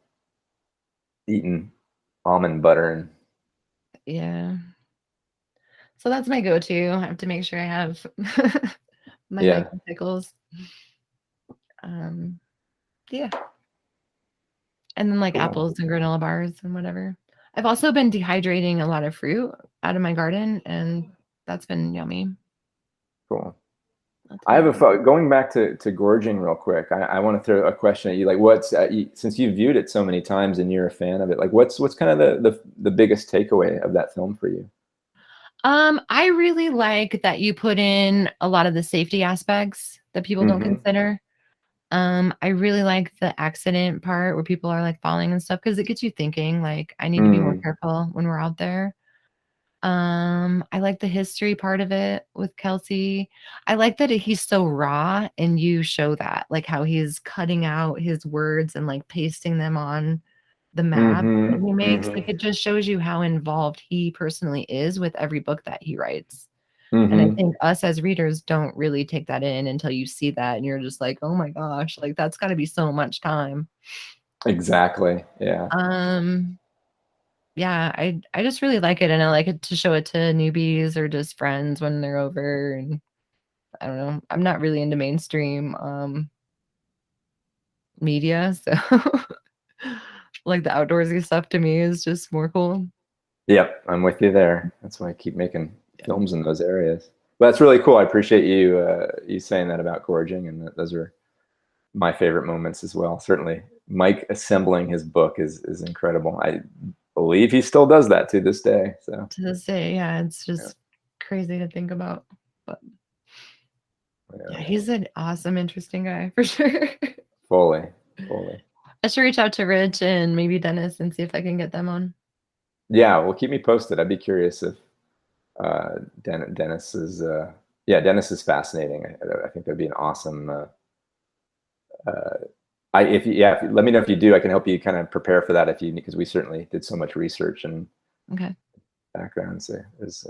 Eating almond butter and Yeah. So that's my go-to. I have to make sure I have my yeah. Michael pickles. Yeah. And then like Cool. apples and granola bars and whatever. I've also been dehydrating a lot of fruit out of my garden, and that's been yummy. Cool. That's I have been good. going back to Gorging real quick. I want to throw a question at you. Like, what's since you've viewed it so many times and you're a fan of it, like, what's kind of the biggest takeaway of that film for you? I really like that you put in a lot of the safety aspects that people don't consider. I really like the accident part where people are like falling and stuff because it gets you thinking, like, I need to be more careful when we're out there. I like the history part of it with Kelsey. I like that he's so raw and you show that, like how he's cutting out his words and like pasting them on the map that he makes. Like it just shows you how involved he personally is with every book that he writes. And I think us as readers don't really take that in until you see that and you're just like, oh my gosh, like that's got to be so much time. Exactly. Yeah. Yeah, I just really like it, and I like it to show it to newbies or just friends when they're over. And I don't know, I'm not really into mainstream media, so like the outdoorsy stuff to me is just more cool. Yep, I'm with you there. That's why I keep making films in those areas. But that's really cool. I appreciate you saying that about Gorging, and those are my favorite moments as well. Certainly, Mike assembling his book is incredible. I believe he still does that to this day. So To this day, yeah, it's just crazy to think about. But yeah, he's an awesome, interesting guy for sure. Fully. I should reach out to Rich and maybe Dennis and see if I can get them on. Yeah, well, keep me posted. I'd be curious if Dennis is Dennis is fascinating. I think that'd be an awesome let me know if you do. I can help you kind of prepare for that because we certainly did so much research and background. So there's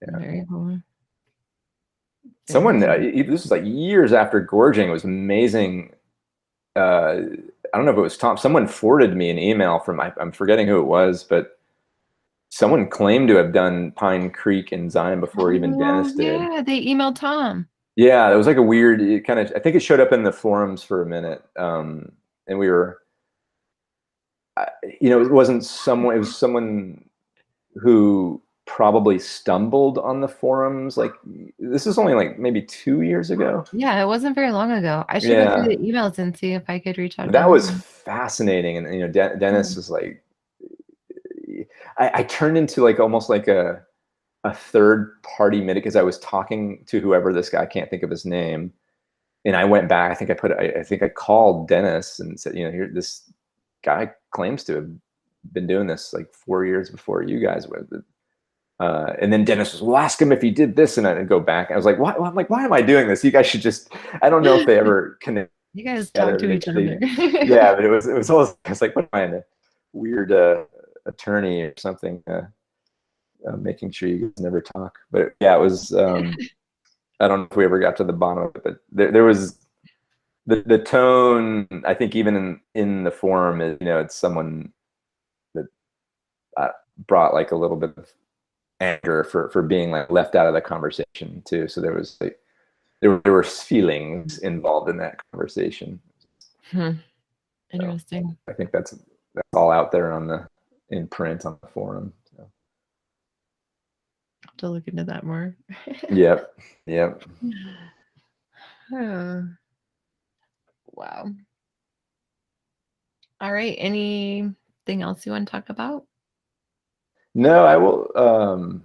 very cool. Someone this was like years after Gorging. It was amazing. I don't know if it was Tom. Someone forwarded me an email from I'm forgetting who it was, but someone claimed to have done Pine Creek in Zion before even Dennis did. Yeah, they emailed Tom. Yeah, it was like a weird kind of. I think it showed up in the forums for a minute, and we were, it wasn't someone. It was someone who probably stumbled on the forums. Like this is only like maybe 2 years ago. Yeah, it wasn't very long ago. I should go through the emails and see if I could reach out. That was fascinating, and Dennis was like, I turned into like almost like a third party minute because I was talking to whoever this guy, I can't think of his name, and I went back. I think I called Dennis and said, here this guy claims to have been doing this like 4 years before you guys were. And then Dennis was, well, ask him if he did this, and I'd go back. I was like, what? I'm like, why am I doing this? You guys should just. I don't know if they ever connect. You guys talk to each other. Yeah, but it was always. I was like, what am I, a weird attorney or something? Making sure you guys never talk. But yeah, it was. I don't know if we ever got to the bottom of it, but there was the tone. I think even in the forum, it's someone that brought like a little bit of anger for being like left out of the conversation too. So there was like there were feelings involved in that conversation. Interesting. So I think that's all out there in print on the forum. So. Have to look into that more. Yep. Wow. All right. Anything else you want to talk about? No, I will.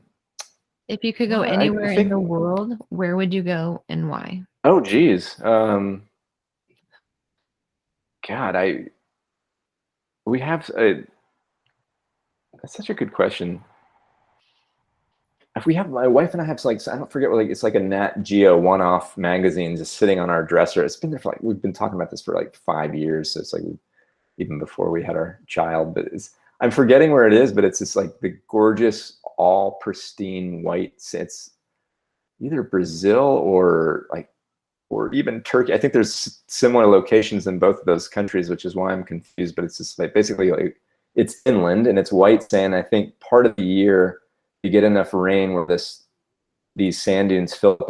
If you could go anywhere in the world, where would you go and why? Oh, geez. God, we have that's such a good question. If we have, my wife and I have like, I don't forget, like it's like a Nat Geo one-off magazine just sitting on our dresser. It's been there for like, we've been talking about this for like 5 years. So it's like even before we had our child, but I'm forgetting where it is, but it's just like the gorgeous, all pristine white. It's either Brazil or even Turkey. I think there's similar locations in both of those countries, which is why I'm confused. But it's just like basically like it's inland and it's white sand. I think part of the year you get enough rain where these sand dunes fill up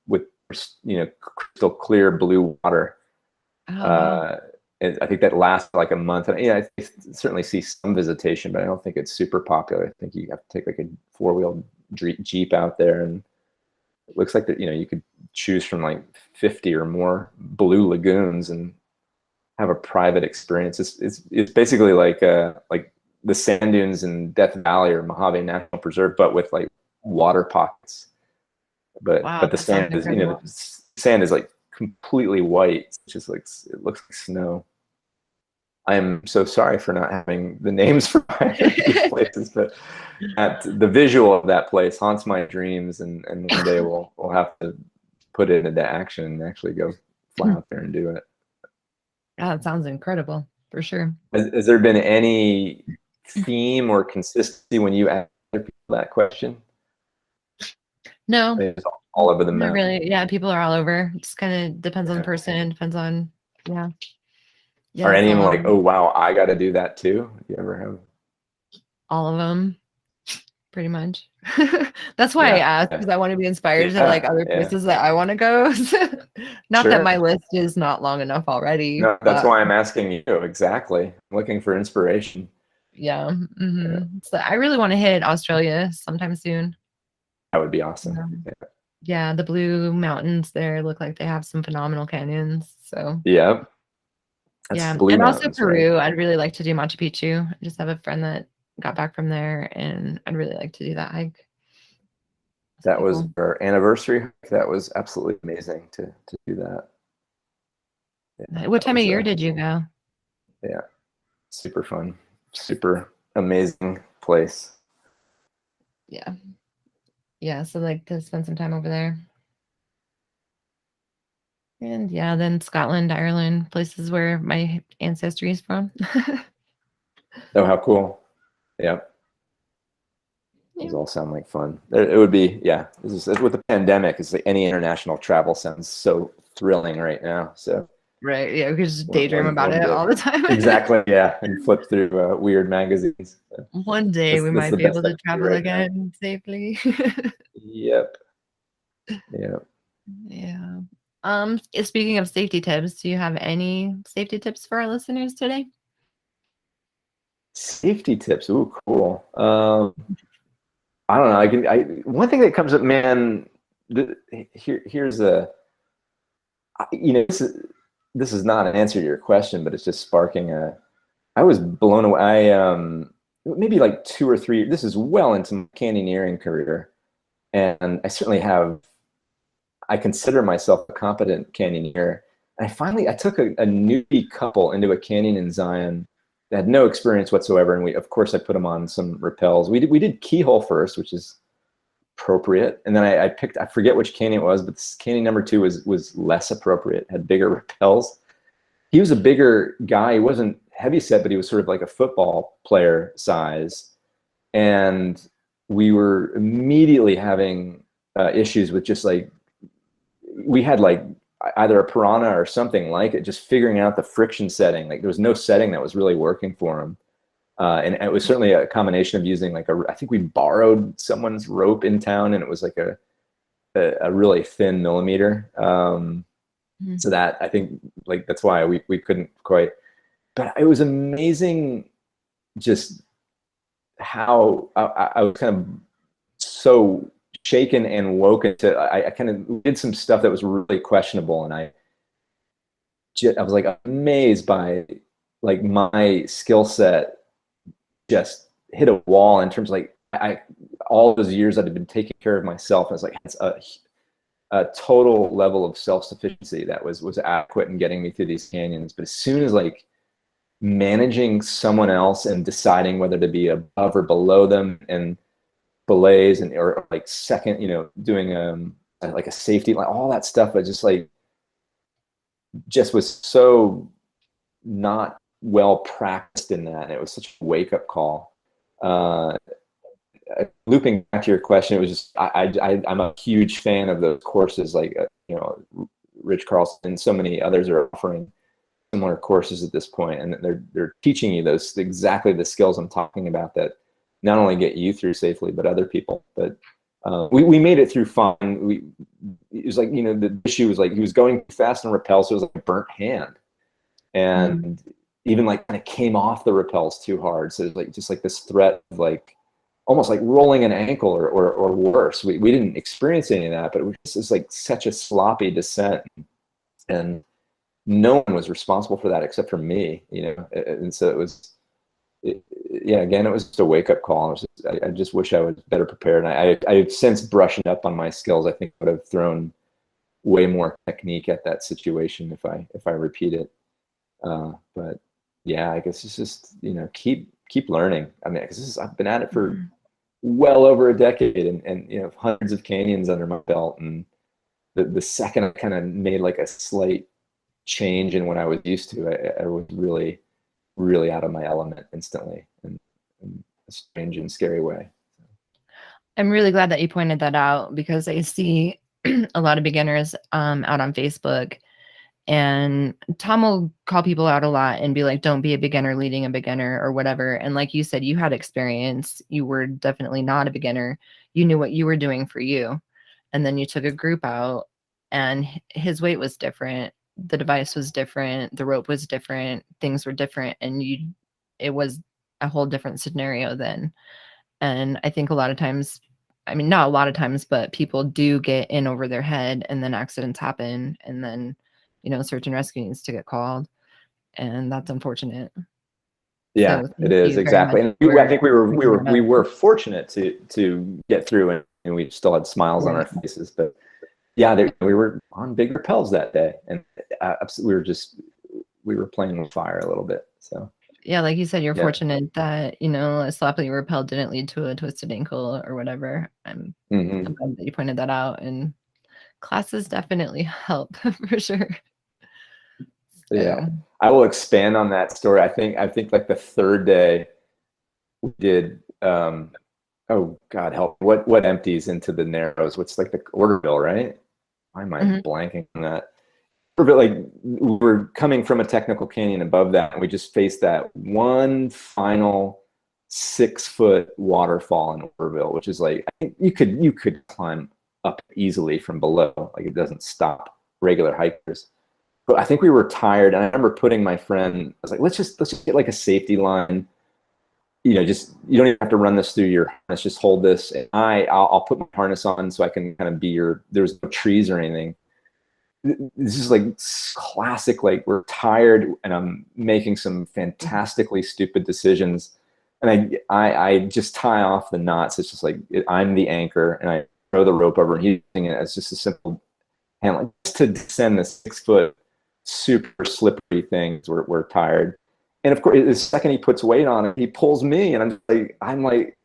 with crystal clear blue water. Oh, And I think that lasts like a month. And yeah, I certainly see some visitation, but I don't think it's super popular. I think you have to take like a 4-wheel Jeep out there, and it looks like that, you could choose from like 50 or more blue lagoons and have a private experience. It's basically like the sand dunes in Death Valley or Mojave National Preserve, but with like water pockets. wow, But the that sounds sand is, incredible. the sand is like completely white. It's just like, it looks like snow. I am so sorry for not having the names for these places, but the visual of that place haunts my dreams, and one day we'll have to put it into action and actually go fly out there and do it. Yeah, that sounds incredible for sure. Has there been any theme or consistency when you ask other people that question? No, It's all over the not map. really. Yeah, people are all over. It just kind of depends on the person, depends on, yeah. Are any of them so, like, oh wow, I got to do that too? You ever have? all of them, pretty much. That's why I asked, because I want to be inspired to like other places that I want to go. Not that my list is not long enough already. No, that's why I'm asking you. Exactly. I'm looking for inspiration. Yeah. So I really want to hit Australia sometime soon. That would be awesome. Yeah, the Blue Mountains there look like they have some phenomenal canyons. So yeah. And Mountains, also Peru. right? I'd really like to do Machu Picchu. I just have a friend that got back from there, and I'd really like to do that hike. That was our anniversary hike. That was absolutely amazing to do that. Yeah, what time of year did you go? Yeah, super fun, super amazing place. Yeah, so like to spend some time over there. And yeah, then Scotland, Ireland, places where my ancestry is from. Oh, how cool. Yeah. Those all sound like fun. It would be, with the pandemic, it's like any international travel sounds so thrilling right now. So right, yeah, we could just daydream about it all the time. Exactly, yeah, and flip through weird magazines. One day we might be able to travel again safely. Yep. Yeah. Speaking of safety tips, do you have any safety tips for our listeners today? Safety tips. Ooh, cool. I don't know. One thing that comes up, man. Here's a. This is not an answer to your question, but it's just sparking a. I was blown away. Maybe like 2 or 3. This is well into my canyoneering career, and I certainly have. I consider myself a competent canyoneer. And I took a newbie couple into a canyon in Zion that had no experience whatsoever, and of course I put them on some rappels. We did keyhole first, which is appropriate, and then I forget which canyon it was, but canyon number 2 was less appropriate, had bigger rappels. He was a bigger guy. He wasn't heavy set, but he was sort of like a football player size, and we were immediately having issues with just like. We had like either a piranha or something like it, just figuring out the friction setting. Like there was no setting that was really working for him. And it was certainly a combination of using like I think we borrowed someone's rope in town, and it was like a really thin millimeter. So that I think like, that's why we couldn't quite, but it was amazing just how I was kind of so shaken and woken to. I kind of did some stuff that was really questionable, and I was like amazed by like my skill set just hit a wall in terms of like all those years that I'd been taking care of myself. I was like, it's a total level of self-sufficiency that was adequate in getting me through these canyons. But as soon as like managing someone else and deciding whether to be above or below them and belays or like second, doing like a safety, like all that stuff, but just was so not well practiced in that. And it was such a wake-up call. Looping back to your question, it was just I'm a huge fan of those courses, like Rich Carlson and so many others are offering similar courses at this point, and they're teaching you those exactly the skills I'm talking about that not only get you through safely, but other people. But we made it through fine. It was like, the issue was like he was going too fast on rappels, so it was like a burnt hand, and even like kind of came off the rappels too hard. So it was like just like this threat of like almost like rolling an ankle or worse. We didn't experience any of that, but it was like such a sloppy descent, and no one was responsible for that except for me, and so it was, again, it was just a wake-up call. I just wish I was better prepared, and I've since brushed up on my skills. I think I would have thrown way more technique at that situation if I repeat it. But yeah, I guess it's just, keep learning. I mean, because I've been at it for well over a decade, and hundreds of canyons under my belt, and the second I kind of made like a slight change in what I was used to, I was really, really out of my element instantly, in a strange and scary way. I'm really glad that you pointed that out, because I see a lot of beginners out on Facebook, and Tom will call people out a lot and be like, don't be a beginner leading a beginner or whatever. And like you said, you had experience. You were definitely not a beginner. You knew what you were doing for you. And then you took a group out, and his weight was different. The device was different. The rope was different. Things were different. And it was a whole different scenario then. And I think a lot of times, I mean, not a lot of times, but people do get in over their head, and then accidents happen. And then, search and rescue needs to get called. And that's unfortunate. Yeah, So it is, exactly. And I think we were fortunate to get through, and we still had smiles on our faces. But yeah, we were on big rappels that day, and we were playing with fire a little bit. So yeah, like you said, you're fortunate that a sloppy rappel didn't lead to a twisted ankle or whatever. I'm glad that you pointed that out, and classes definitely help for sure. Yeah, I will expand on that story. I think like the third day we did. Oh God, help! What empties into the Narrows? What's like the Orderville, right? Why am I blanking on that? But like we were coming from a technical canyon above that, and we just faced that one final 6-foot waterfall in Orderville, which is like, I think you could climb up easily from below. Like, it doesn't stop regular hikers. But I think we were tired, and I remember putting my friend, I was like, let's just get like a safety line. Just, you don't even have to run this through your harness, just hold this, and I'll put my harness on so I can kind of be there's no trees or anything. This is like classic, like, we're tired and I'm making some fantastically stupid decisions, and I just tie off the knots. It's just like, I'm the anchor, and I throw the rope over, and he's using it as just a simple handle, just to descend the 6-foot super slippery things. We're tired. And of course, the second he puts weight on it, he pulls me, and I'm like,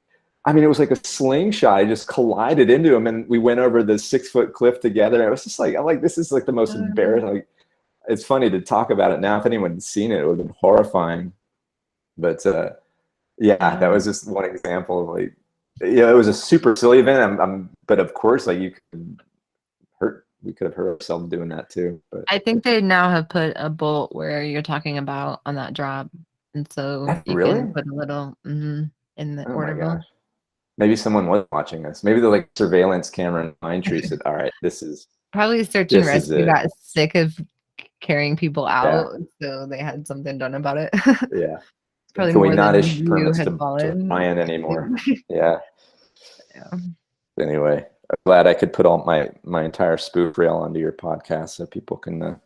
I mean, it was like a slingshot. I just collided into him, and we went over the 6-foot cliff together. And it was just like, I'm like, this is like the most embarrassing. Like, it's funny to talk about it now. If anyone had seen it, it would have been horrifying. But yeah, that was just one example of like, it was a super silly event. But of course, like, we could have hurt ourselves doing that too. But I think they now have put a bolt where you're talking about on that drop, and so you can put a little in the Orderville. Maybe someone was watching us. Maybe the like surveillance camera in Pine Tree said, "All right, this is." Probably search and rescue got sick of carrying people out, so they had something done about it. Yeah. Probably Can more we not than issue you permits had to Ryan anymore? Yeah. Yeah. Anyway, I'm glad I could put all my entire spoof reel onto your podcast so people can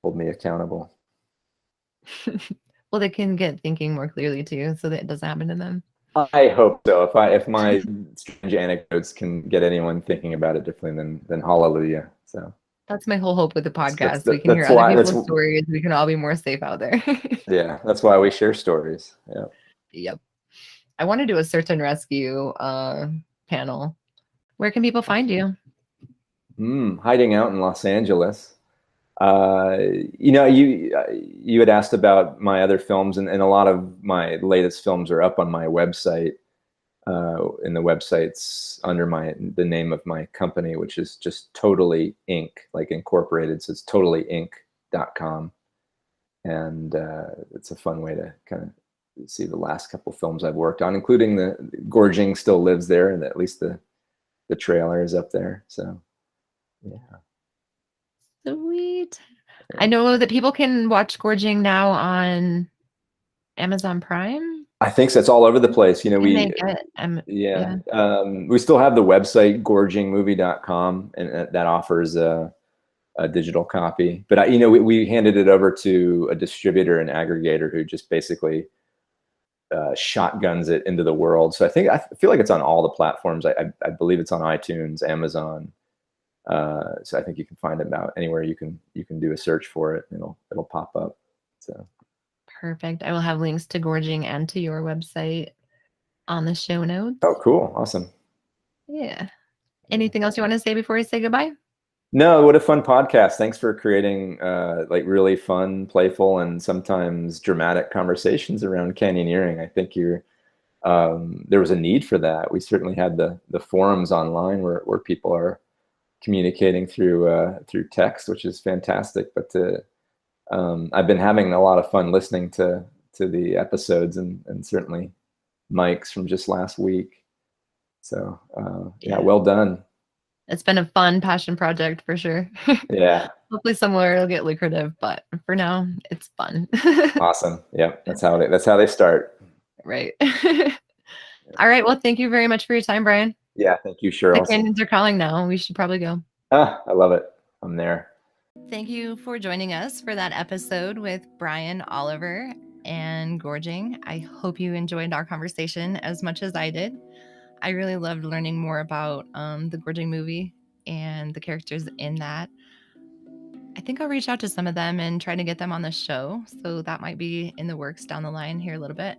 hold me accountable. Well, they can get thinking more clearly too, so that it doesn't happen to them. I hope so. If my strange anecdotes can get anyone thinking about it differently, then hallelujah. So that's my whole hope with the podcast. We can hear other people's stories. We can all be more safe out there. Yeah, that's why we share stories. Yeah. Yep. I want to do a search and rescue panel. Where can people find you? Hiding out in Los Angeles. You had asked about my other films, and a lot of my latest films are up on my website. And the website's under the name of my company, which is just Totally Inc., like incorporated. So it's totallyinc.com. and it's a fun way to kind of see the last couple films I've worked on, including the Gorging still lives there, and at least the trailer is up there. So yeah. Sweet. I know that people can watch Gorging now on Amazon Prime. I think so. It's all over the place. You know, we we still have the website gorgingmovie.com, and that offers a digital copy. But we handed it over to a distributor and aggregator who just basically shotguns it into the world. So I feel like it's on all the platforms. I believe it's on iTunes, Amazon. So I think you can find it about anywhere you can do a search for it. It'll pop up. So perfect. I will have links to Gorging and to your website on the show notes. Oh, cool. Awesome. Yeah. Anything else you want to say before we say goodbye? No, what a fun podcast. Thanks for creating like really fun, playful, and sometimes dramatic conversations around canyoneering. I think there was a need for that. We certainly had the forums online where people are communicating through text, which is fantastic. But I've been having a lot of fun listening to the episodes, and certainly Mike's from just last week. So yeah, well done. It's been a fun passion project for sure. Yeah. Hopefully somewhere it'll get lucrative, but for now it's fun. Awesome. Yeah, that's how they start. Right. All right. Well, thank you very much for your time, Brian. Yeah, thank you, Cheryl. The canyons are calling now. We should probably go. I love it. I'm there. Thank you for joining us for that episode with Brian, Olliver, and Gorging. I hope you enjoyed our conversation as much as I did. I really loved learning more about the Gorging movie and the characters in that. I think I'll reach out to some of them and try to get them on the show. So that might be in the works down the line here a little bit.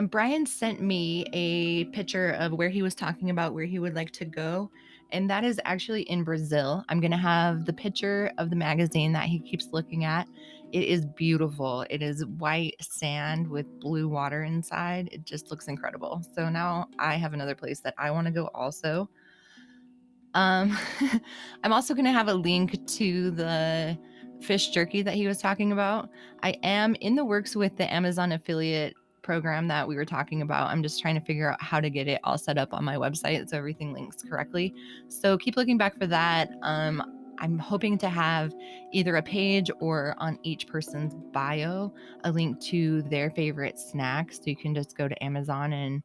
Brian sent me a picture of where he was talking about where he would like to go. And that is actually in Brazil. I'm going to have the picture of the magazine that he keeps looking at. It is beautiful. It is white sand with blue water inside. It just looks incredible. So now I have another place that I want to go also. I'm also going to have a link to the fish jerky that he was talking about. I am in the works with the Amazon affiliate program that we were talking about. I'm just trying to figure out how to get it all set up on my website so everything links correctly. So keep looking back for that. I'm hoping to have either a page or on each person's bio a link to their favorite snacks. So you can just go to Amazon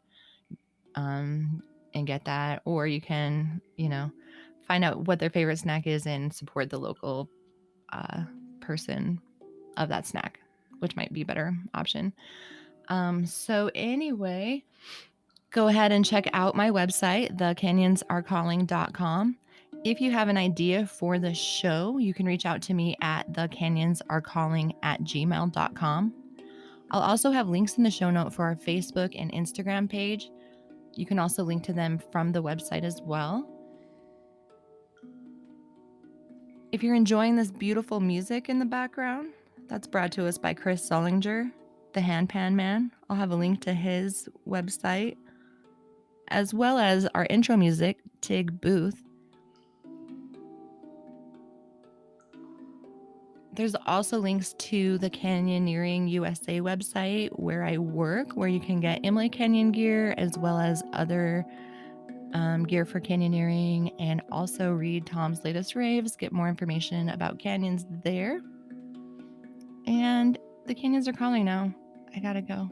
and get that, or you can, find out what their favorite snack is and support the local person of that snack, which might be a better option. So anyway, go ahead and check out my website, thecanyonsarecalling.com. If you have an idea for the show, you can reach out to me at thecanyonsarecalling@gmail.com. I'll also have links in the show note for our Facebook and Instagram page. You can also link to them from the website as well. If you're enjoying this beautiful music in the background, that's brought to us by Chris Sullinger, the Handpan Man. I'll have a link to his website, as well as our intro music, Tig Booth. There's also links to the Canyoneering USA website where I work, where you can get Imlay Canyon gear as well as other gear for canyoneering, and also read Tom's latest raves, get more information about canyons there. And the canyons are calling now. I gotta go.